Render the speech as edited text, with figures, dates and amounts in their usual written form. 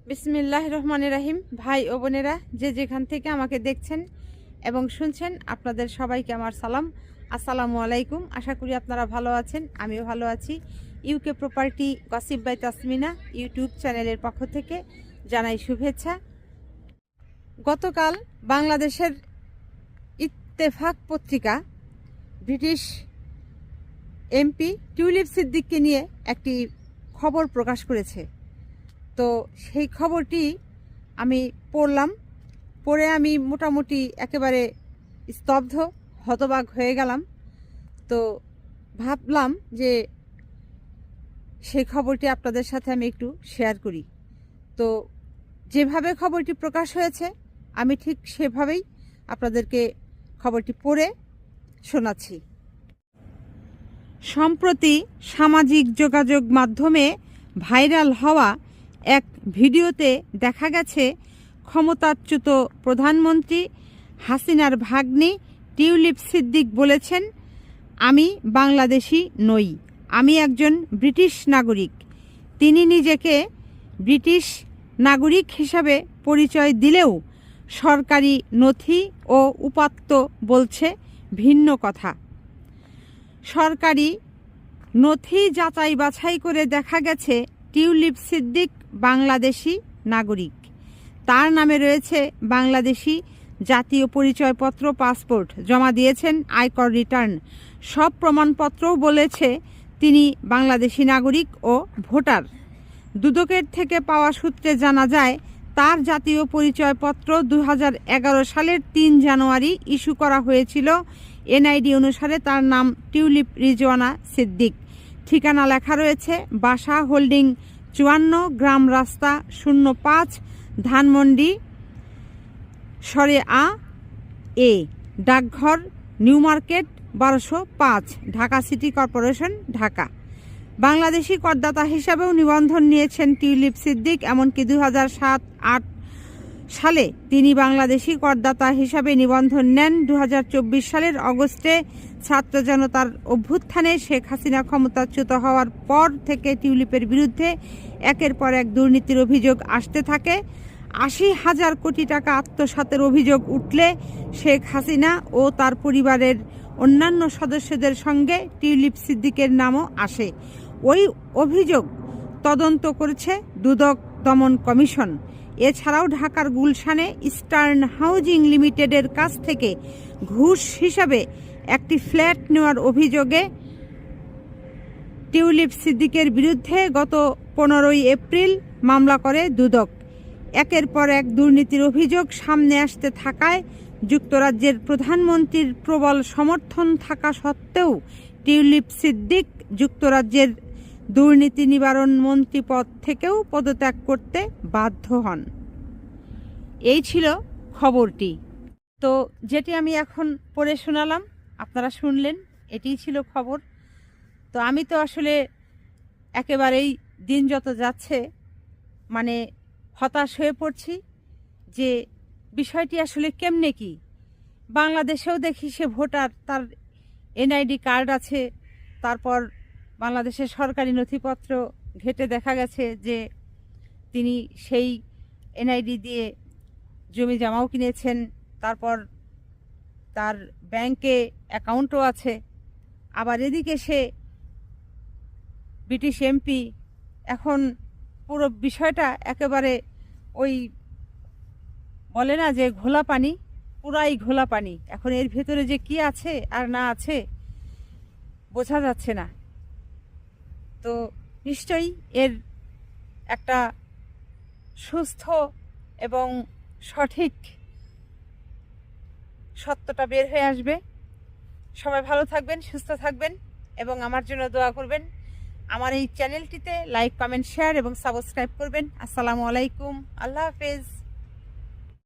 বিসমিল্লাহির রহমানির রহিম। ভাই ও বোনেরা, যে যেখান থেকে আমাকে দেখছেন এবং শুনছেন, আপনাদের সবাইকে আমার সালাম, আসসালামু আলাইকুম। আশা করি আপনারা ভালো আছেন, আমিও ভালো আছি। UK property gossip by Tasmina YouTube চ্যানেলের পক্ষ থেকে জানাই শুভেচ্ছা। গতকাল বাংলাদেশের ইত্তেফাক পত্রিকা ব্রিটিশ এমপি টিউলিপ সিদ্দিককে নিয়ে একটি খবর প্রকাশ করেছে। তো সেই খবরটি আমি পড়লাম, পড়ে আমি মোটামুটি একেবারে স্তব্ধ, হতবাক হয়ে গেলাম। তো ভাবলাম যে সেই খবরটি আপনাদের সাথে আমি একটু শেয়ার করি। তো যেভাবে খবরটি প্রকাশ হয়েছে আমি ঠিক সেভাবেই আপনাদেরকে খবরটি পড়ে শোনাচ্ছি। সম্প্রতি সামাজিক যোগাযোগ মাধ্যমে ভাইরাল হওয়া এক ভিডিওতে দেখা গেছে ক্ষমতাচ্যুত প্রধানমন্ত্রী হাসিনার ভাগ্নি টিউলিপ সিদ্দিক বলেছেন, আমি বাংলাদেশি নই, আমি একজন ব্রিটিশ নাগরিক। তিনি নিজেকে ব্রিটিশ নাগরিক হিসাবে পরিচয় দিলেও সরকারি নথি ও উপাত্ত বলছে ভিন্ন কথা। সরকারি নথি যাচাই বাছাই করে দেখা গেছে টিউলিপ সিদ্দিক বাংলাদেশি নাগরিক। তার নামে রয়েছে বাংলাদেশি জাতীয় পরিচয়পত্র, পাসপোর্ট, জমা দিয়েছেন আয়কর রিটার্ন। সব প্রমাণপত্রও বলেছে তিনি বাংলাদেশি নাগরিক ও ভোটার। দুদকের থেকে পাওয়া সূত্রে জানা যায়, তার জাতীয় পরিচয়পত্র 2011 সালের 3 জানুয়ারি ইস্যু করা হয়েছিল। এনআইডি অনুসারে তার নাম টিউলিপ রিজওয়ানা সিদ্দিক। ঠিকানা লেখা রয়েছে বাসা হোল্ডিং 54, গ্রাম রাস্তা 05, ধানমন্ডি / A, ডাকঘর new market 1205, Dhaka city corporation, Dhaka. Bangladeshi করদাতা হিসাবেও নিবন্ধন নিয়েছেন টিউলিপ সিদ্দিক। এমনকি 2007-08 সালে তিনি বাংলাদেশি করদাতা হিসাবে নিবন্ধন নেন। 2024 সালের অগস্টে ছাত্র জনতার অভ্যুত্থানে শেখ হাসিনা ক্ষমতাচ্যুত হওয়ার পর থেকে টিউলিপের বিরুদ্ধে একের পর এক দুর্নীতির অভিযোগ আসতে থাকে। 80,000 কোটি টাকা আত্মসাতের অভিযোগ উঠলে শেখ হাসিনা ও তার পরিবারের অন্যান্য সদস্যদের সঙ্গে টিউলিপ সিদ্দিকের নামও আসে। ওই অভিযোগ তদন্ত করেছে দুদক দমন কমিশন। এছাড়াও ঢাকার গুলশানে ইস্টার্ন হাউজিং লিমিটেডের কাছ থেকে ঘুষ হিসাবে একটি ফ্ল্যাট নেওয়ার অভিযোগে টিউলিপ সিদ্দিকের বিরুদ্ধে গত 15 এপ্রিল মামলা করে দুদক। একের পর এক দুর্নীতির অভিযোগ সামনে আসতে থাকায় যুক্তরাজ্যের প্রধানমন্ত্রীর প্রবল সমর্থন থাকা সত্ত্বেও টিউলিপ সিদ্দিক যুক্তরাজ্যের দুর্নীতি নিবারণ মন্ত্রী পদ থেকেও পদত্যাগ করতে বাধ্য হন। এই ছিল খবরটি। তো যেটি আমি এখন পড়ে শোনালাম, আপনারা শুনলেন, এটিই ছিল খবর। তো আমি তো আসলে একেবারেই দিন যত যাচ্ছে মানে হতাশ হয়ে পড়ছি যে বিষয়টি আসলে কেমনে কি। বাংলাদেশেও দেখি সে ভোটার, তার এনআইডি কার্ড আছে, তারপর বাংলাদেশের সরকারি নথিপত্র ঘেটে দেখা গেছে যে তিনি সেই এনআইডি দিয়ে জমি জমাও কিনেছেন, তারপর তার ব্যাংকে অ্যাকাউন্টও আছে। আবার এদিকে সে ব্রিটিশ এমপি। এখন পুরো বিষয়টা একেবারে ওই বলে না যে ঘোলা পানি, পুরাই ঘোলা পানি। এখন এর ভেতরে যে কি আছে আর না আছে বোঝা যাচ্ছে না। তো নিশ্চয়ই এর একটা সুস্থ এবং সঠিক সত্যটা বের হয়ে আসবে। সবাই ভালো থাকবেন, সুস্থ থাকবেন এবং আমার জন্য দোয়া করবেন। আমার এই চ্যানেলটিতে লাইক, কমেন্ট, শেয়ার এবং সাবস্ক্রাইব করবেন। আসসালামু আলাইকুম, আল্লাহ হাফেজ।